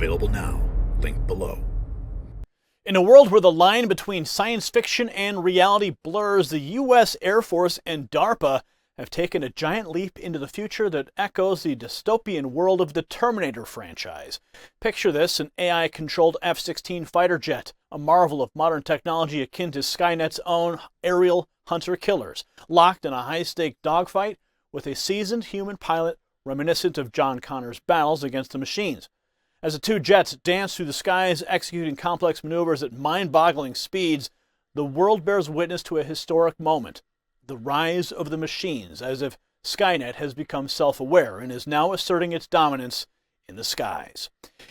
Available now. Link below. In a world where the line between science fiction and reality blurs, the U.S. Air Force and DARPA have taken a giant leap into the future that echoes the dystopian world of the Terminator franchise. Picture this: an AI-controlled F-16 fighter jet, a marvel of modern technology akin to Skynet's own aerial hunter-killers, locked in a high-stake dogfight with a seasoned human pilot reminiscent of John Connor's battles against the machines. As the two jets dance through the skies, executing complex maneuvers at mind-boggling speeds, the world bears witness to a historic moment: the rise of the machines, as if Skynet has become self-aware and is now asserting its dominance in the skies.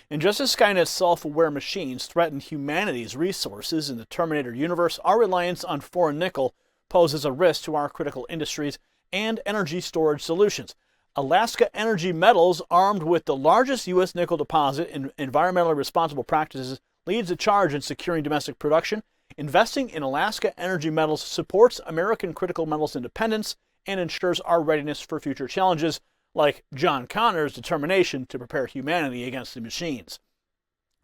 And just as Skynet's self-aware machines threaten humanity's resources in the Terminator universe, our reliance on foreign nickel poses a risk to our critical industries and energy storage solutions. Alaska Energy Metals, armed with the largest U.S. nickel deposit in environmentally responsible practices, leads the charge in securing domestic production. Investing in Alaska Energy Metals supports American critical metals independence and ensures our readiness for future challenges, like John Connor's determination to prepare humanity against the machines.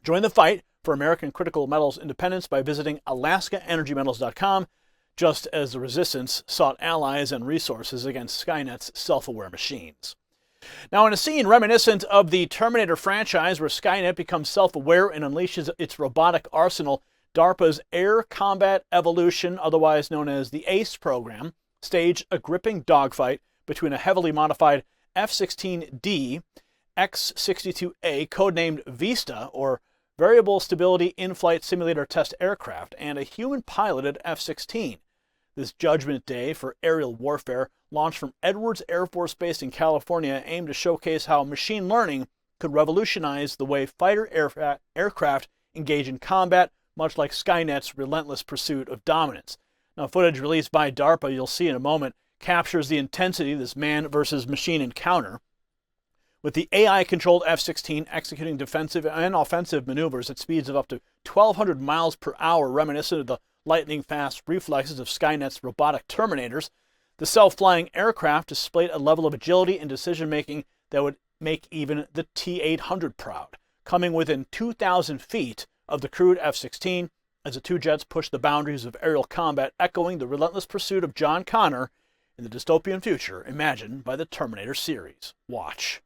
Join the fight for American critical metals independence by visiting alaskaenergymetals.com, just as the resistance sought allies and resources against Skynet's self-aware machines. Now, in a scene reminiscent of the Terminator franchise, where Skynet becomes self-aware and unleashes its robotic arsenal, DARPA's Air Combat Evolution, otherwise known as the ACE program, staged a gripping dogfight between a heavily modified F-16D, X-62A, codenamed Vista, or Variable Stability In-Flight Simulator Test Aircraft, and a human-piloted F-16. This Judgment Day for aerial warfare, launched from Edwards Air Force Base in California, aimed to showcase how machine learning could revolutionize the way fighter aircraft engage in combat, much like Skynet's relentless pursuit of dominance. Now, footage released by DARPA, you'll see in a moment, captures the intensity of this man versus machine encounter, with the AI-controlled F-16 executing defensive and offensive maneuvers at speeds of up to 1,200 miles per hour, reminiscent of the lightning-fast reflexes of Skynet's robotic Terminators. The self-flying aircraft displayed a level of agility and decision-making that would make even the T-800 proud, coming within 2,000 feet of the crewed F-16 as the two jets pushed the boundaries of aerial combat, echoing the relentless pursuit of John Connor in the dystopian future imagined by the Terminator series. Watch.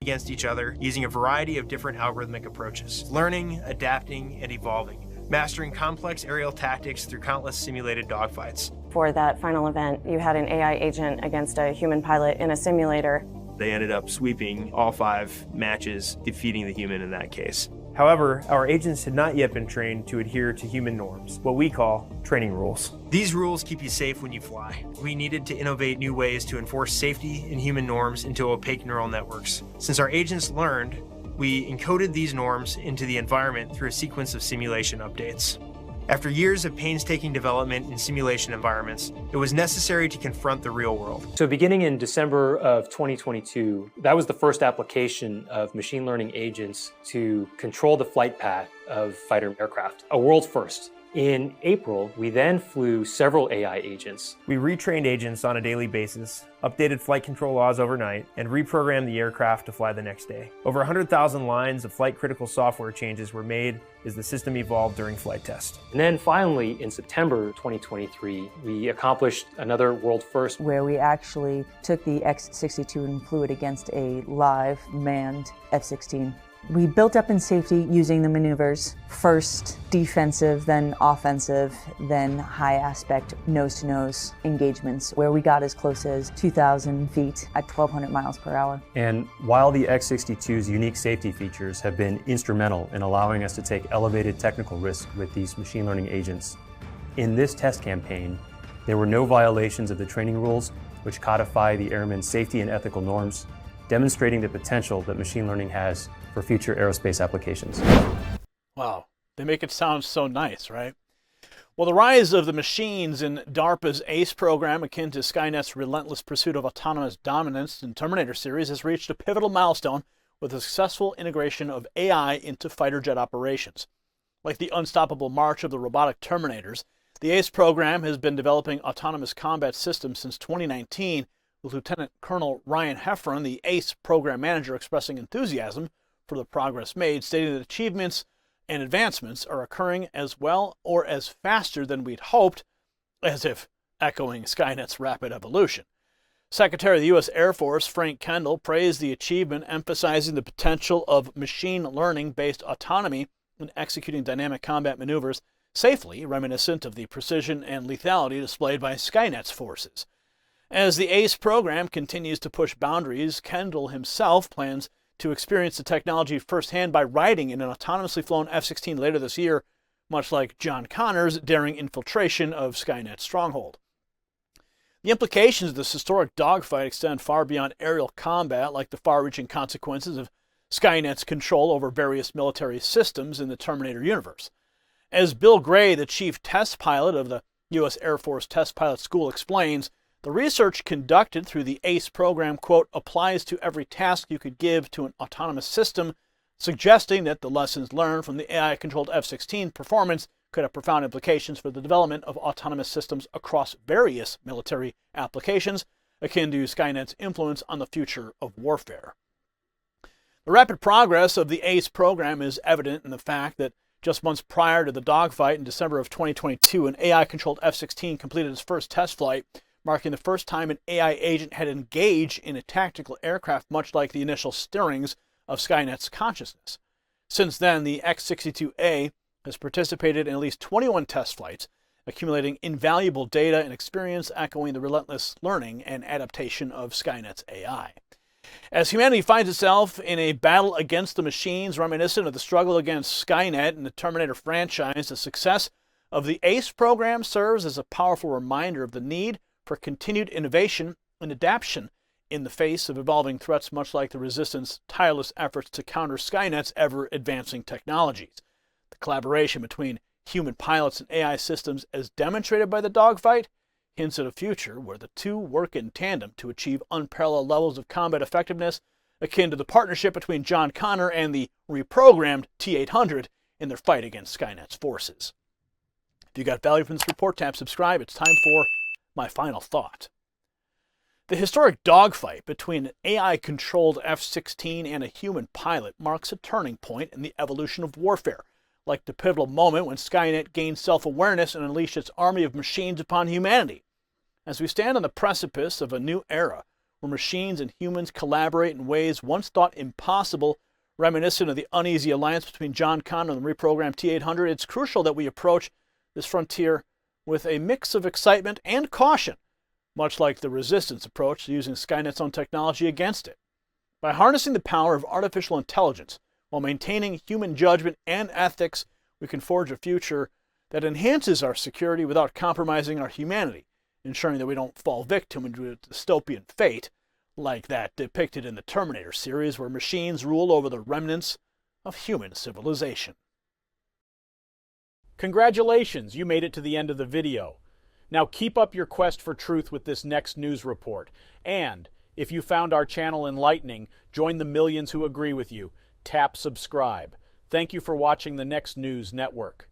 Against each other using a variety of different algorithmic approaches, learning, adapting, and evolving, mastering complex aerial tactics through countless simulated dogfights. For that final event, you had an AI agent against a human pilot in a simulator. They ended up sweeping all 5 matches, defeating the human in that case. However, our agents had not yet been trained to adhere to human norms, what we call training rules. These rules keep you safe when you fly. We needed to innovate new ways to enforce safety and human norms into opaque neural networks. Since our agents learned, we encoded these norms into the environment through a sequence of simulation updates. After years of painstaking development in simulation environments, it was necessary to confront the real world. So beginning in December of 2022, that was the first application of machine learning agents to control the flight path of fighter aircraft, a world first. In April, we then flew several AI agents. We retrained agents on a daily basis, updated flight control laws overnight, and reprogrammed the aircraft to fly the next day. Over 100,000 lines of flight-critical software changes were made as the system evolved during flight test. And then finally, in September 2023, we accomplished another world first, where we actually took the X-62 and flew it against a live manned F-16. We built up in safety using the maneuvers, first defensive, then offensive, then high aspect nose-to-nose engagements, where we got as close as 2,000 feet at 1,200 miles per hour. And while the X-62's unique safety features have been instrumental in allowing us to take elevated technical risk with these machine learning agents, in this test campaign, there were no violations of the training rules, which codify the airman's safety and ethical norms, demonstrating the potential that machine learning has for future aerospace applications. Wow, they make it sound so nice, right? Well, the rise of the machines in DARPA's ACE program, akin to Skynet's relentless pursuit of autonomous dominance in Terminator series, has reached a pivotal milestone with the successful integration of AI into fighter jet operations. Like the unstoppable march of the robotic Terminators, the ACE program has been developing autonomous combat systems since 2019, with Lieutenant Colonel Ryan Heffron, the ACE program manager, expressing enthusiasm for the progress made, stating that achievements and advancements are occurring as well or as faster than we'd hoped, as if echoing Skynet's rapid evolution. Secretary of the U.S. Air Force Frank Kendall praised the achievement, emphasizing the potential of machine learning-based autonomy in executing dynamic combat maneuvers safely, reminiscent of the precision and lethality displayed by Skynet's forces. As the ACE program continues to push boundaries, Kendall himself plans to experience the technology firsthand by riding in an autonomously flown F-16 later this year, much like John Connor's daring infiltration of Skynet's stronghold. The implications of this historic dogfight extend far beyond aerial combat, like the far-reaching consequences of Skynet's control over various military systems in the Terminator universe. As Bill Gray, the chief test pilot of the U.S. Air Force Test Pilot School, explains, the research conducted through the ACE program, quote, applies to every task you could give to an autonomous system, suggesting that the lessons learned from the AI-controlled F-16 performance could have profound implications for the development of autonomous systems across various military applications, akin to Skynet's influence on the future of warfare. The rapid progress of the ACE program is evident in the fact that just months prior to the dogfight in December of 2022, an AI-controlled F-16 completed its first test flight, marking the first time an AI agent had engaged in a tactical aircraft much like the initial stirrings of Skynet's consciousness. Since then, the X-62A has participated in at least 21 test flights, accumulating invaluable data and experience echoing the relentless learning and adaptation of Skynet's AI. As humanity finds itself in a battle against the machines reminiscent of the struggle against Skynet in the Terminator franchise, the success of the ACE program serves as a powerful reminder of the need for continued innovation and adaptation in the face of evolving threats, much like the Resistance tireless efforts to counter Skynet's ever-advancing technologies. The collaboration between human pilots and AI systems, as demonstrated by the dogfight, hints at a future where the two work in tandem to achieve unparalleled levels of combat effectiveness, akin to the partnership between John Connor and the reprogrammed T-800 in their fight against Skynet's forces. If you got value from this report, tap subscribe. It's time for my final thought. The historic dogfight between an AI-controlled F-16 and a human pilot marks a turning point in the evolution of warfare, like the pivotal moment when Skynet gained self-awareness and unleashed its army of machines upon humanity. As we stand on the precipice of a new era, where machines and humans collaborate in ways once thought impossible, reminiscent of the uneasy alliance between John Connor and the reprogrammed T-800, it's crucial that we approach this frontier with a mix of excitement and caution, much like the Resistance approach to using Skynet's own technology against it. By harnessing the power of artificial intelligence while maintaining human judgment and ethics, we can forge a future that enhances our security without compromising our humanity, ensuring that we don't fall victim to a dystopian fate like that depicted in the Terminator series, where machines rule over the remnants of human civilization. Congratulations, you made it to the end of the video. Now keep up your quest for truth with this next news report. And if you found our channel enlightening, join the millions who agree with you. Tap subscribe. Thank you for watching the Next News Network.